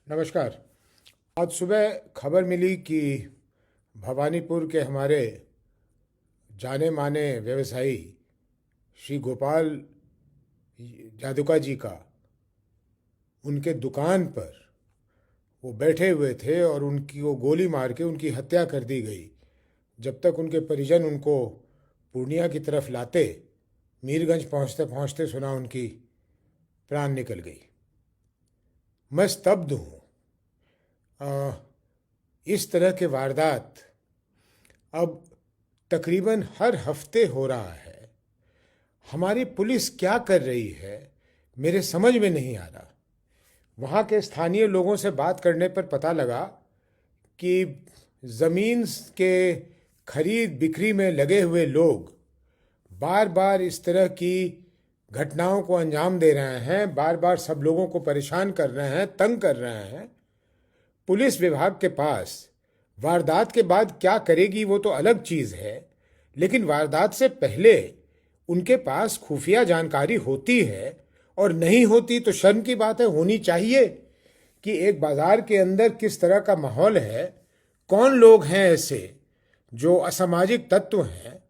नमस्कार। आज सुबह खबर मिली कि भवानीपुर के हमारे जाने माने व्यवसायी श्री गोपाल जादुका जी का उनके दुकान पर वो बैठे हुए थे और उनकी वो गोली मार के उनकी हत्या कर दी गई। जब तक उनके परिजन उनको पूर्णिया की तरफ लाते, मीरगंज पहुंचते पहुंचते सुना उनकी प्राण निकल गई। मैं स्तब्ध हूँ। इस तरह के वारदात अब तकरीबन हर हफ्ते हो रहा है। हमारी पुलिस क्या कर रही है मेरे समझ में नहीं आ रहा। वहाँ के स्थानीय लोगों से बात करने पर पता लगा कि ज़मीन के खरीद बिक्री में लगे हुए लोग बार बार इस तरह की घटनाओं को अंजाम दे रहे हैं, बार बार सब लोगों को परेशान कर रहे हैं, तंग कर रहे हैं। पुलिस विभाग के पास वारदात के बाद क्या करेगी वो तो अलग चीज़ है, लेकिन वारदात से पहले उनके पास खुफिया जानकारी होती है, और नहीं होती तो शर्म की बात है। होनी चाहिए कि एक बाज़ार के अंदर किस तरह का माहौल है, कौन लोग हैं ऐसे जो असामाजिक तत्व हैं।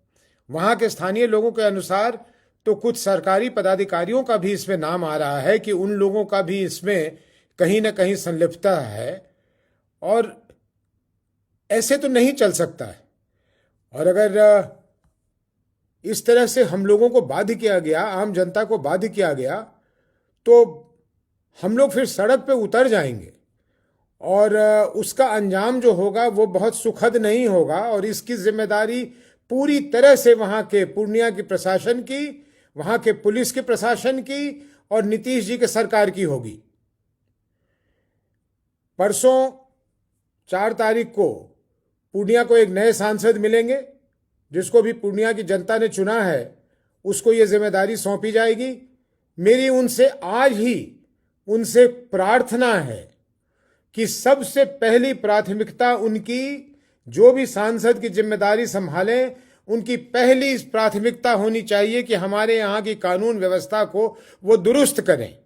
वहाँ के स्थानीय लोगों के अनुसार तो कुछ सरकारी पदाधिकारियों का भी इसमें नाम आ रहा है कि उन लोगों का भी इसमें कहीं ना कहीं संलिप्तता है, और ऐसे तो नहीं चल सकता है। और अगर इस तरह से हम लोगों को बाध्य किया गया, आम जनता को बाध्य किया गया, तो हम लोग फिर सड़क पे उतर जाएंगे और उसका अंजाम जो होगा वो बहुत सुखद नहीं होगा। और इसकी जिम्मेदारी पूरी तरह से वहाँ के पूर्णिया की प्रशासन की, वहाँ के पुलिस के प्रशासन की और नीतीश जी के सरकार की होगी। परसों 4 तारीख को पूर्णिया को एक नए सांसद मिलेंगे, जिसको भी पूर्णिया की जनता ने चुना है, उसको ये जिम्मेदारी सौंपी जाएगी। मेरी उनसे आज ही उनसे प्रार्थना है कि सबसे पहली प्राथमिकता उनकी, जो भी सांसद की जिम्मेदारी संभालें, उनकी पहली प्राथमिकता होनी चाहिए कि हमारे यहाँ की कानून व्यवस्था को वो दुरुस्त करें।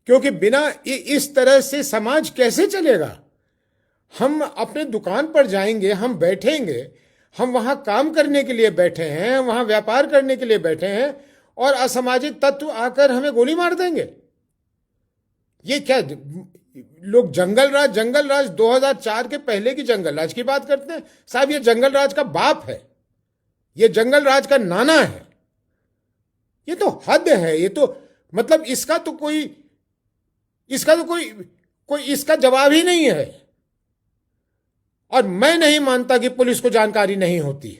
क्योंकि बिना इस तरह से समाज कैसे चलेगा। हम अपने दुकान पर जाएंगे, हम बैठेंगे, हम वहाँ काम करने के लिए बैठे हैं, वहाँ व्यापार करने के लिए बैठे हैं, और असामाजिक तत्व आकर हमें गोली मार देंगे। ये क्या लोग जंगल राज 2004 के पहले की जंगल राज की बात करते हैं। साहब, ये जंगल राज का बाप है, ये जंगल राज का नाना है। ये तो हद है। ये तो मतलब इसका तो कोई इसका जवाब ही नहीं है। और मैं नहीं मानता कि पुलिस को जानकारी नहीं होती।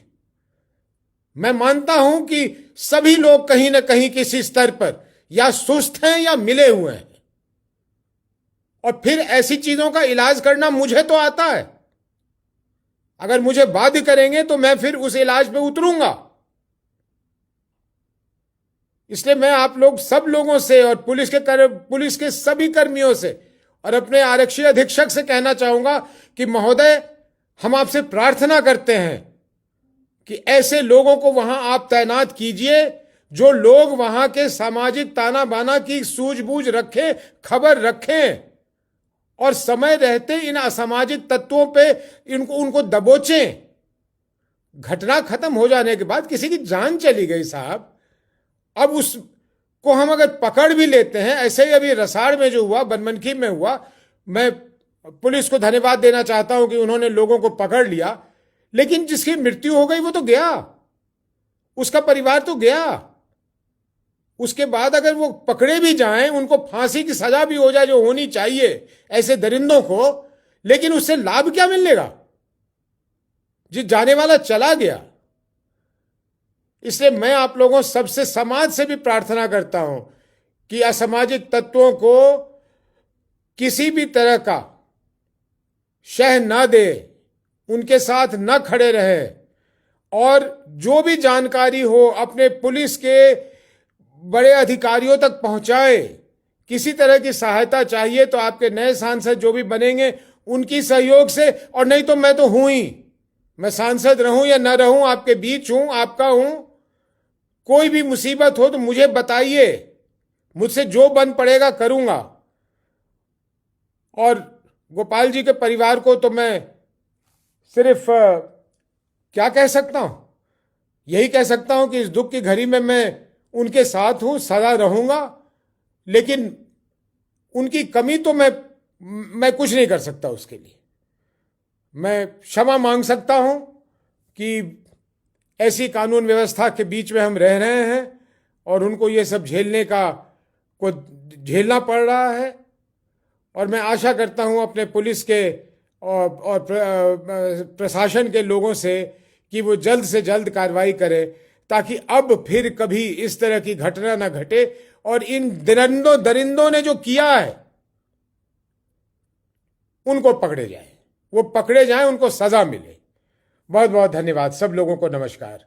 मैं मानता हूं कि सभी लोग कहीं ना कहीं किसी स्तर पर या सुस्त हैं या मिले हुए हैं। और फिर ऐसी चीजों का इलाज करना मुझे तो आता है। अगर मुझे बाध्य करेंगे तो मैं फिर उस इलाज पे उतरूंगा। इसलिए मैं आप लोग सब लोगों से और पुलिस के सभी कर्मियों से और अपने आरक्षी अधीक्षक से कहना चाहूंगा कि महोदय, हम आपसे प्रार्थना करते हैं कि ऐसे लोगों को वहां आप तैनात कीजिए, जो लोग वहां के सामाजिक ताना बाना की सूझबूझ रखें, खबर रखें, और समय रहते इन असामाजिक तत्वों पे उनको दबोचें। घटना खत्म हो जाने के बाद किसी की जान चली गई साहब, अब उसको हम अगर पकड़ भी लेते हैं, ऐसे ही अभी रसाड़ में जो हुआ, बनमनखी में हुआ, मैं पुलिस को धन्यवाद देना चाहता हूं कि उन्होंने लोगों को पकड़ लिया, लेकिन जिसकी मृत्यु हो गई वो तो गया, उसका परिवार तो गया। उसके बाद अगर वो पकड़े भी जाएं, उनको फांसी की सजा भी हो जाए जो होनी चाहिए ऐसे दरिंदों को, लेकिन उससे लाभ क्या मिलेगा? जिस जाने वाला चला गया। इसलिए मैं आप लोगों सबसे, समाज से भी प्रार्थना करता हूं कि असामाजिक तत्वों को किसी भी तरह का शह न दे, उनके साथ न खड़े रहे, और जो भी जानकारी हो अपने पुलिस के बड़े अधिकारियों तक पहुंचाए। किसी तरह की सहायता चाहिए तो आपके नए सांसद जो भी बनेंगे उनकी सहयोग से, और नहीं तो मैं तो हूं ही, मैं सांसद रहूं या न रहूं, आपके बीच हूं, आपका हूं। कोई भी मुसीबत हो तो मुझे बताइए, मुझसे जो बन पड़ेगा करूंगा। और गोपाल जी के परिवार को तो मैं सिर्फ क्या कह सकता हूं, यही कह सकता हूं कि इस दुख की घड़ी में मैं उनके साथ हूं, सदा रहूंगा। लेकिन उनकी कमी तो मैं कुछ नहीं कर सकता उसके लिए। मैं क्षमा मांग सकता हूं कि ऐसी कानून व्यवस्था के बीच में हम रह रहे हैं और उनको ये सब को झेलना पड़ रहा है। और मैं आशा करता हूं अपने पुलिस के और प्रशासन के लोगों से कि वो जल्द से जल्द कार्रवाई करे, ताकि अब फिर कभी इस तरह की घटना ना घटे और इन दरिंदों ने जो किया है उनको पकड़े जाए, वो पकड़े जाएं, उनको सजा मिले। बहुत बहुत धन्यवाद सब लोगों को। नमस्कार।